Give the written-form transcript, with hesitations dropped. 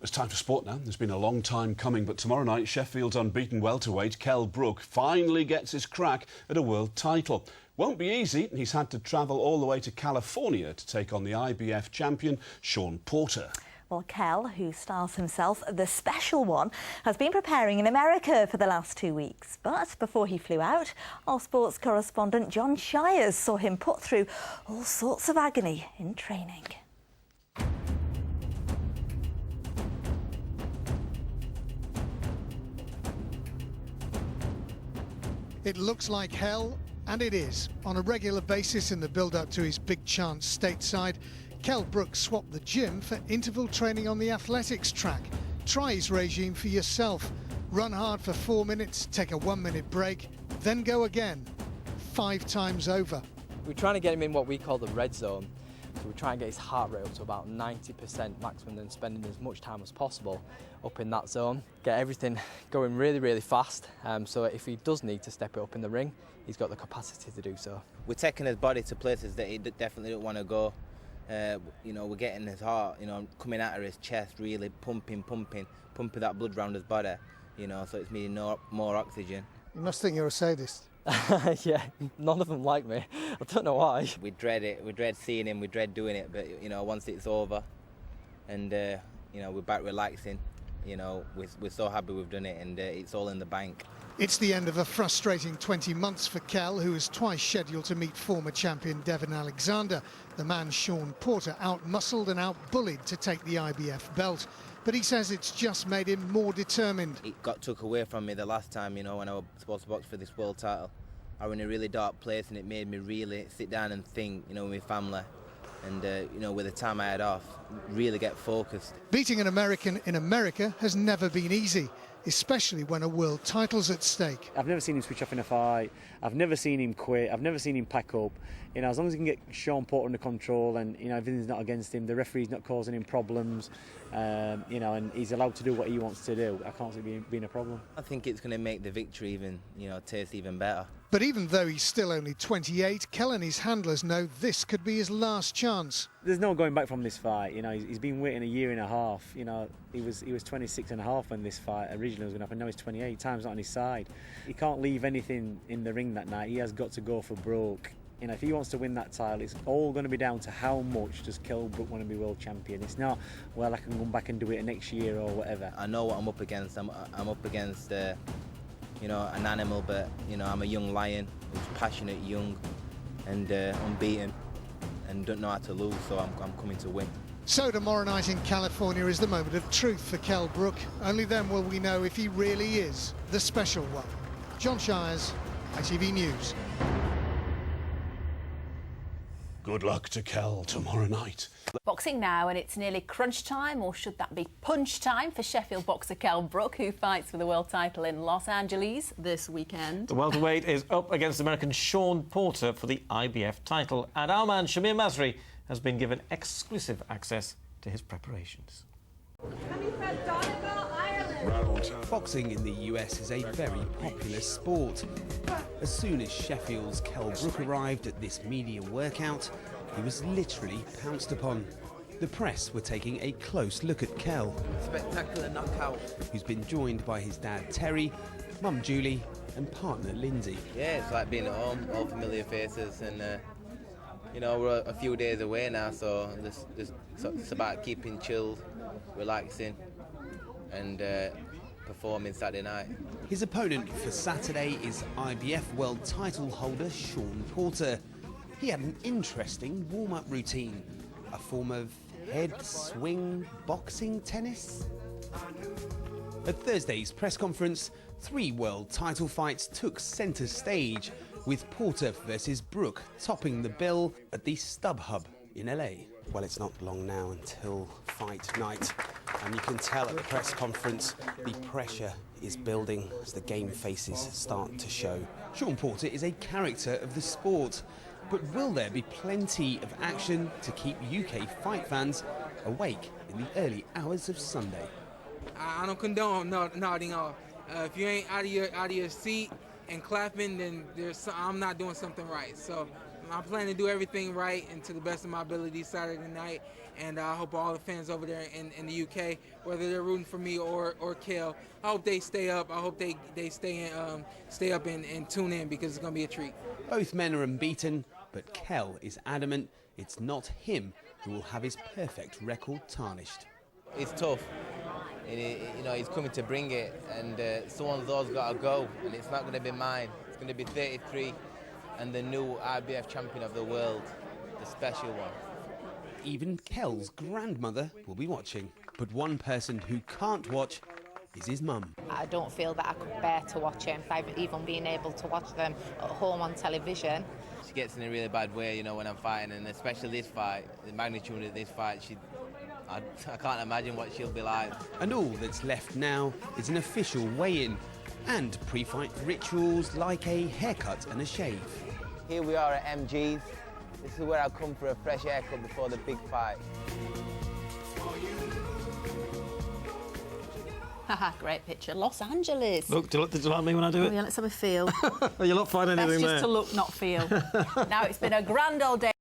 It's time for sport now. There's been a long time coming, but tomorrow night Sheffield's unbeaten welterweight Kell Brook finally gets his crack at a world title. Won't be easy. He's had to travel all the way to California to take on the IBF champion Shawn Porter. Well, Kell, who styles himself the Special One, has been preparing in America for the last 2 weeks. But before he flew out, our sports correspondent John Shires saw him put through all sorts of agony in training. It looks like hell, and it is. On a regular basis in the build-up to his big chance stateside, Kell Brook swapped the gym for interval training on the athletics track. Try his regime for yourself. Run hard for 4 minutes, take a 1-minute break, then go again. 5 times over. We're trying to get him in what we call the red zone. So we try and get his heart rate up to about 90% maximum and spending as much time as possible up in that zone. Get everything going really, really fast. So if he does need to step it up in the ring, he's got the capacity to do so. We're taking his body to places that he definitely don't want to go. We're getting his heart, coming out of his chest, really pumping that blood around his body, so it's needing more oxygen. You must think you're a sadist. Yeah, none of them like me. I don't know why. We dread it. We dread seeing him. We dread doing it. But once it's over, and we're back relaxing, we're so happy we've done it, and it's all in the bank. It's the end of a frustrating 20 months for Kell, who is twice scheduled to meet former champion Devon Alexander. The man Shawn Porter out-muscled and out-bullied to take the IBF belt. But he says it's just made him more determined. It got took away from me the last time, when I was supposed to box for this world title. I was in a really dark place, and it made me really sit down and think, with my family. And, with the time I had off, really get focused. Beating an American in America has never been easy, especially when a world title's at stake. I've never seen him switch off in a fight. I've never seen him quit. I've never seen him pack up. As long as he can get Shawn Porter under control and, everything's not against him, the referee's not causing him problems, and he's allowed to do what he wants to do, I can't see it being a problem. I think it's going to make the victory even, taste even better. But even though he's still only 28, Kell and his handlers know this could be his last chance. There's no going back from this fight. He's been waiting a year and a half. He was 26 and a half when this fight originally was going to happen. Now he's 28. Time's not on his side. He can't leave anything in the ring that night. He has got to go for broke. If he wants to win that title, it's all going to be down to how much does Kell Brook want to be world champion. It's not, well, I can come back and do it next year or whatever. I know what I'm up against. I'm up against, an animal, but, I'm a young lion who's passionate, young, and unbeaten, and don't know how to lose, so I'm coming to win. So tomorrow night in California is the moment of truth for Kell Brook. Only then will we know if he really is the Special One. John Shires, ITV News. Good luck to Kell tomorrow night. Boxing now, and it's nearly crunch time, or should that be punch time, for Sheffield boxer Kell Brook, who fights for the world title in Los Angeles this weekend. The welterweight is up against American Shawn Porter for the IBF title, and our man Shamir Masri has been given exclusive access to his preparations. Boxing in the US is a very popular sport. As soon as Sheffield's Kell Brook arrived at this media workout, he was literally pounced upon. The press were taking a close look at Kell. Spectacular knockout. Who's been joined by his dad Terry, mum Julie and partner Lindsay. Yeah, it's like being at home, all familiar faces, and we're a few days away now, so it's about keeping chilled, relaxing, and performing Saturday night. His opponent for Saturday is IBF world title holder Shawn Porter. He had an interesting warm-up routine, a form of head swing boxing tennis. At Thursday's press conference, 3 world title fights took centre stage, with Porter versus Brook topping the bill at the StubHub in LA. Well, it's not long now until fight night, and you can tell at the press conference the pressure is building as the game faces start to show. Shawn Porter is a character of the sport, but will there be plenty of action to keep UK fight fans awake in the early hours of Sunday? I don't condone nodding off. If you ain't out of your seat and clapping, then I'm not doing something right. So I plan to do everything right and to the best of my ability Saturday night. And I hope all the fans over there in the UK, whether they're rooting for me or Kell, I hope they stay up. I hope they stay up and tune in, because it's going to be a treat. Both men are unbeaten, but Kell is adamant it's not him who will have his perfect record tarnished. It's tough. You know, he's coming to bring it, and someone's always got to go, and it's not going to be mine. It's going to be 33 and the new IBF champion of the world, the special one. Even Kell's grandmother will be watching, but one person who can't watch is his mum. I don't feel that I could bear to watch him, even being able to watch them at home on television. She gets in a really bad way, you know, when I'm fighting, and especially this fight, the magnitude of this fight, I can't imagine what she'll be like. And all that's left now is an official weigh-in and pre-fight rituals like a haircut and a shave. Here we are at MG's. This is where I come for a fresh haircut before the big fight. Haha, great picture. Los Angeles. Look, do you like me when I do Oh, it? yeah, let's have a feel. You'll not find anything Best there. just to look, not feel. Now, it's been a grand old day.